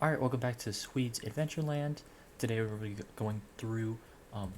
Alright, welcome back to Swede's Adventureland. Today we're going to be going through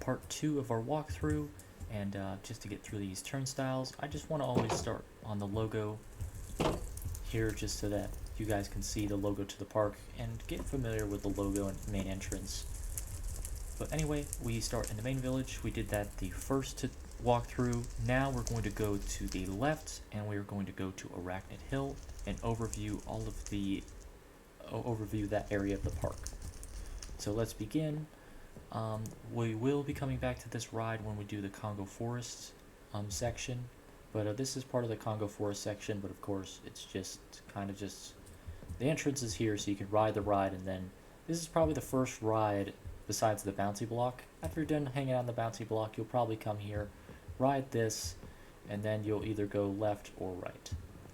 part 2 of our walkthrough, and just to get through these turnstiles, I just want to always start on the logo here just so that you guys can see the logo to the park and get familiar with the logo and main entrance. But anyway, we start in the main village. We did that the first walkthrough. Now we're going to go to the left and we're going to go to Aracnid Hill and overview that area of the park. So let's begin. We will be coming back to this ride when we do the Congo Forest section, but this is part of the Congo Forest section, but of course it's just the entrance is here so you can ride the ride, and then this is probably the first ride besides the bouncy block. After you're done hanging out on the bouncy block, you'll probably come here, ride this, and then you'll either go left or right.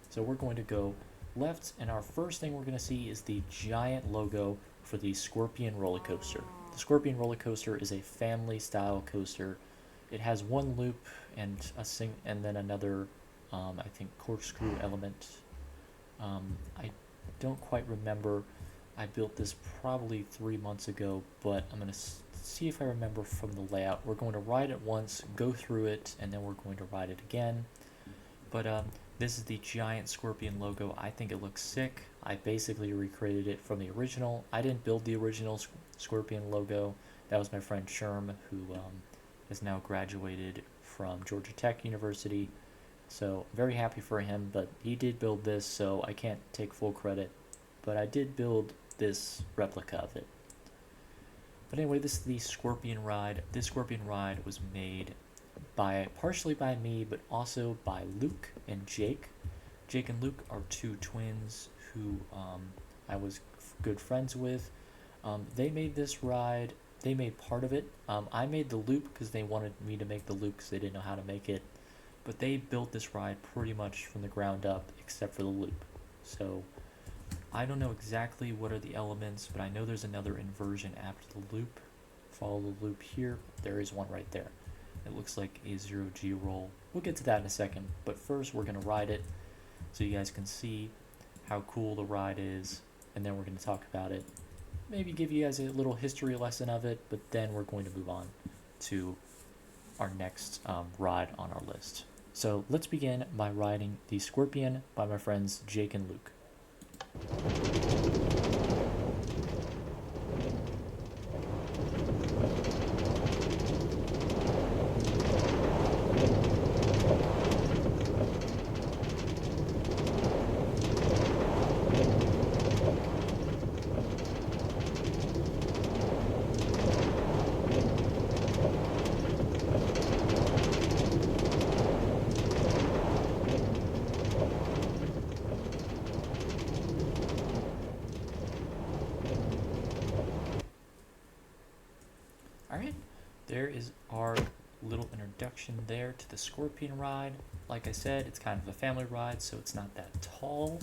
So we're going to go left, and our first thing we're going to see is the giant logo for the Scorpion roller coaster. The Scorpion roller coaster is a family style coaster. It has one loop and and then another I think corkscrew element. I don't quite remember. I built this probably 3 months ago, but I'm going to see if I remember from the layout. We're going to ride it once, go through it, and then we're going to ride it again. But this is the giant Scorpion logo. I think it looks sick. I basically recreated it from the original. I didn't build the original Scorpion logo. That was my friend Sherm, who has now graduated from Georgia Tech University. So I'm very happy for him, but he did build this, so I can't take full credit. But I did build this replica of it. But anyway, this is the Scorpion ride. This Scorpion ride was made partially by me, but also by Luke and Jake. Jake and Luke are two twins who I was good friends with. They made this ride. They made part of it. I made the loop because they wanted me to make the loop because they didn't know how to make it. But they built this ride pretty much from the ground up, except for the loop. So I don't know exactly what are the elements, but I know there's another inversion after the loop. Follow the loop here. There is one right there. It looks like a 0G roll. We'll get to that in a second, but first we're going to ride it so you guys can see how cool the ride is, and then we're going to talk about it. Maybe give you guys a little history lesson of it, but then we're going to move on to our next ride on our list. So let's begin by riding the Scorpion by my friends Jake and Luke. Alright, there is our little introduction there to the Scorpion ride. Like I said, it's kind of a family ride, so it's not that tall.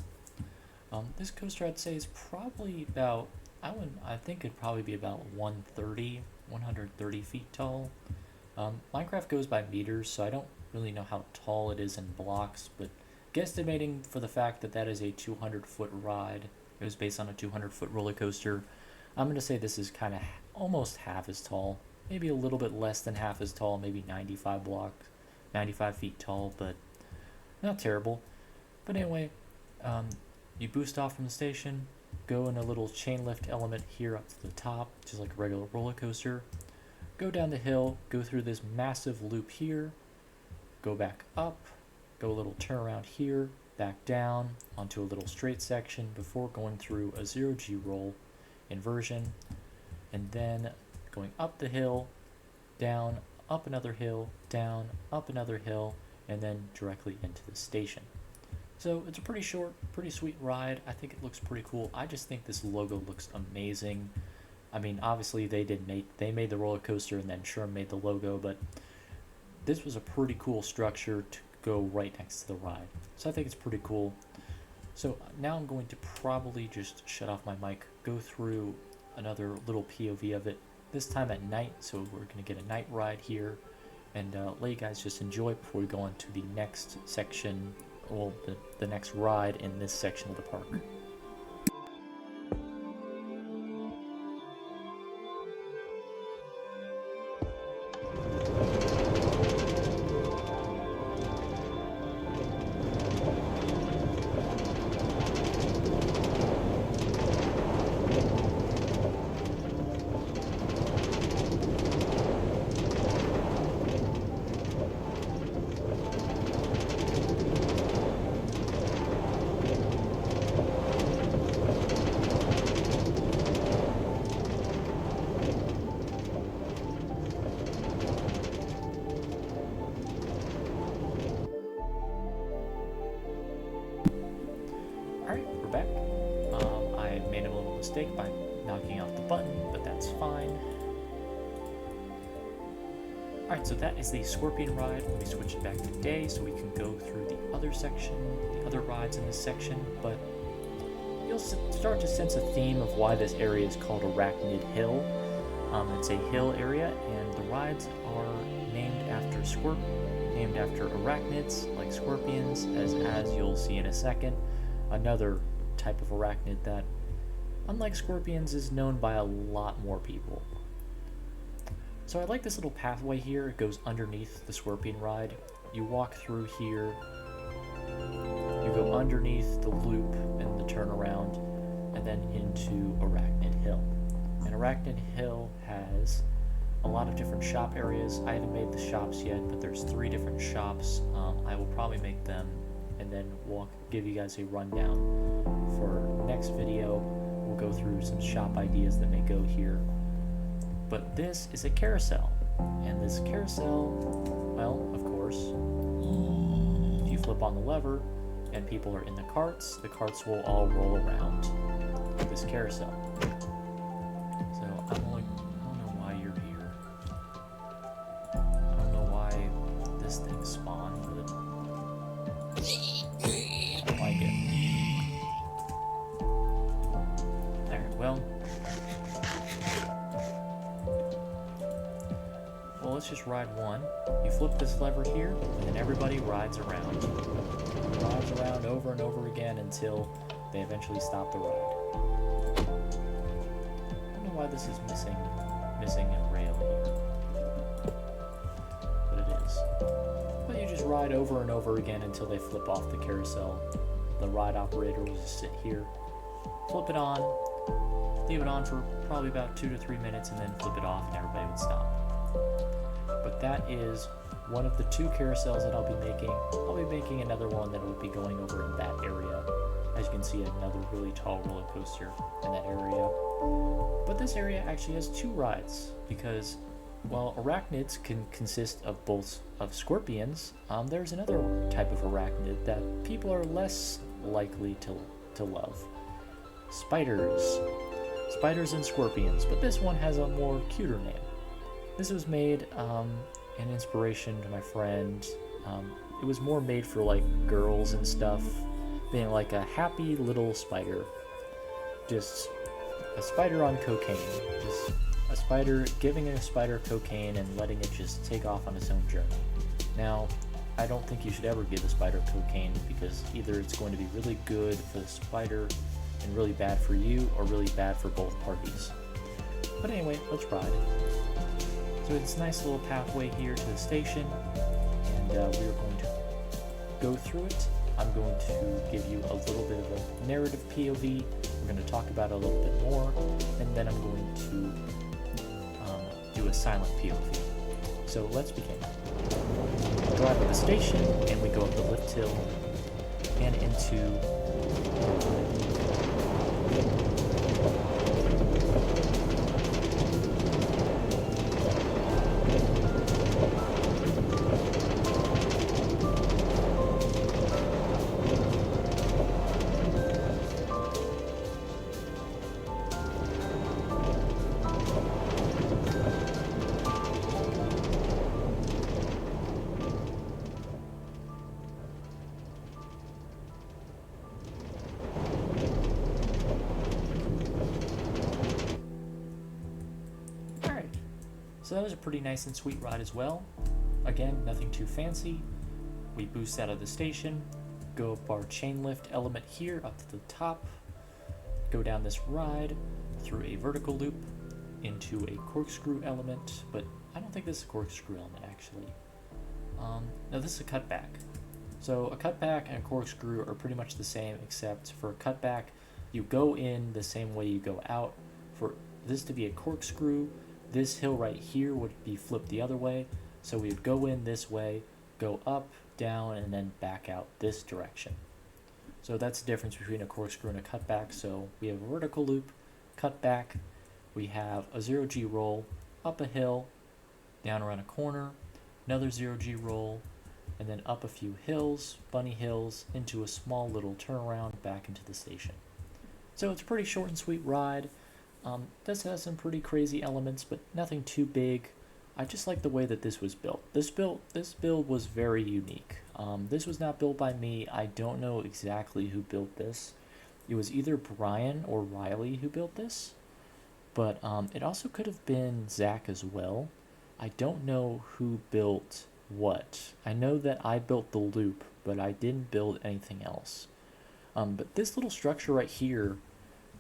This coaster, I'd say, is probably about, I think it'd probably be about 130 feet tall. Minecraft goes by meters, so I don't really know how tall it is in blocks, but guesstimating for the fact that that is a 200-foot ride, it was based on a 200-foot roller coaster, I'm going to say this is kind of almost half as tall, maybe a little bit less than half as tall, maybe 95 feet tall, but not terrible. But anyway, you boost off from the station, go in a little chain lift element here up to the top, just like a regular roller coaster, go down the hill, go through this massive loop here, go back up, go a little turnaround here, back down onto a little straight section before going through a 0G roll inversion, and then going up the hill, down, up another hill, down, up another hill, and then directly into the station. So it's a pretty short, pretty sweet ride. I think it looks pretty cool. I just think this logo looks amazing. I mean, obviously they made the roller coaster and then Sherm made the logo, but this was a pretty cool structure to go right next to the ride. So I think it's pretty cool. So now I'm going to probably just shut off my mic, go through another little POV of it, this time at night, so we're going to get a night ride here, and let you guys just enjoy it before we go on to the next section, well, the next ride in this section of the park. mistake by knocking out the button, but that's fine. Alright, so that is the Scorpion ride. Let me switch it back to day so we can go through the other section, the other rides in this section, but you'll start to sense a theme of why this area is called Aracnid Hill. It's a hill area, and the rides are named after arachnids, like scorpions, as you'll see in a second. Another type of arachnid that, unlike scorpions, is known by a lot more people. So I like this little pathway here. It goes underneath the Scorpion ride. You walk through here, you go underneath the loop and the turnaround, and then into Aracnid Hill. And Aracnid Hill has a lot of different shop areas. I haven't made the shops yet, but there's 3 different shops. I will probably make them and then give you guys a rundown for next video. We'll go through some shop ideas that may go here. But this is a carousel, and this carousel, well, of course, if you flip on the lever and people are in the carts will all roll around this carousel. So I don't know why you're here. I don't know why this thing spawned, but I don't like it. Alright, well, let's just ride one. You flip this lever here, and then everybody rides around. Rides around over and over again until they eventually stop the ride. I don't know why this is missing a rail here. But it is. But you just ride over and over again until they flip off the carousel. The ride operator will just sit here, flip it on, leave it on for probably about 2 to 3 minutes, and then flip it off and everybody would stop. But that is one of the 2 carousels that I'll be making. I'll be making another one that will be going over in that area. As you can see, another really tall roller coaster in that area. But this area actually has 2 rides because, while arachnids can consist of both of scorpions, there's another type of arachnid that people are less likely to love. Spiders. Spiders and scorpions, but this one has a more cuter name. This was made in inspiration to my friend. It was more made for like girls and stuff, being like a happy little spider. Just a spider on cocaine. Just a spider giving a spider cocaine and letting it just take off on its own journey. Now, I don't think you should ever give a spider cocaine because either it's going to be really good for the spider and really bad for you, or really bad for both parties. But anyway, let's ride. So it's a nice little pathway here to the station, and we are going to go through it. I'm going to give you a little bit of a narrative POV. We're going to talk about it a little bit more, and then I'm going to do a silent POV. So let's begin. We go out of the station, and we go up the lift hill and into So that was a pretty nice and sweet ride as well. Again, nothing too fancy. We boost out of the station, go up our chain lift element here up to the top, go down this ride through a vertical loop into a corkscrew element, but I don't think this is a corkscrew element actually. No, this is a cutback. So a cutback and a corkscrew are pretty much the same, except for a cutback, you go in the same way you go out. For this to be a corkscrew, this hill right here would be flipped the other way, so we would go in this way, go up, down, and then back out this direction. So that's the difference between a corkscrew and a cutback. So we have a vertical loop, cutback, we have a 0G roll, up a hill, down around a corner, another 0G roll, and then up a few hills, bunny hills, into a small little turnaround back into the station. So it's a pretty short and sweet ride. Does have some pretty crazy elements, but nothing too big. I just like the way that this was built. This build was very unique. This was not built by me. I don't know exactly who built this. It was either Brian or Riley who built this, but it also could have been Zach as well. I don't know who built what. I know that I built the loop, but I didn't build anything else. But this little structure right here,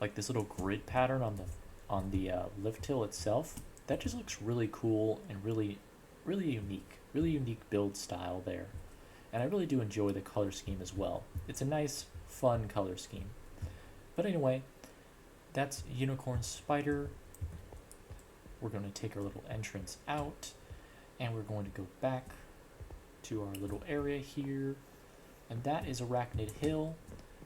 like this little grid pattern on the lift hill itself, that just looks really cool and really unique build style there. And I really do enjoy the color scheme as well. It's a nice, fun color scheme. But anyway, that's Unicorn Spider. We're going to take our little entrance out, and we're going to go back to our little area here. And that is Aracnid Hill.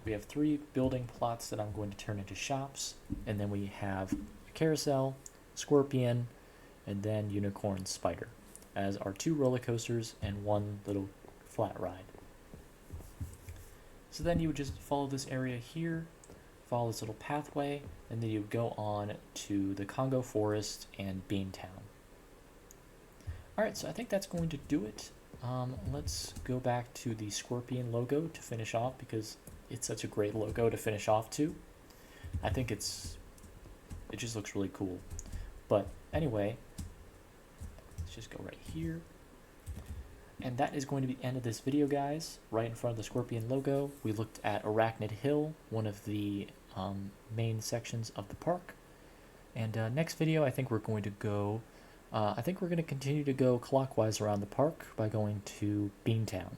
We have 3 building plots that I'm going to turn into shops. And then we have a carousel, scorpion, and then Unicorn Spider as our 2 roller coasters and 1 little flat ride. So then you would just follow this area here, follow this little pathway, and then you would go on to the Congo Forest and Beantown. Alright, so I think that's going to do it. Let's go back to the Scorpion logo to finish off, because it's such a great logo to finish off to. I think it just looks really cool. But anyway, let's just go right here. And that is going to be the end of this video, guys. Right in front of the Scorpion logo, we looked at Aracnid Hill, one of the main sections of the park. And next video, I think we're going to go, continue to go clockwise around the park by going to Beantown.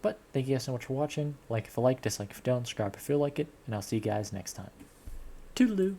But thank you guys so much for watching. Like if you like, dislike if you don't, subscribe if you like it, and I'll see you guys next time. Toodaloo!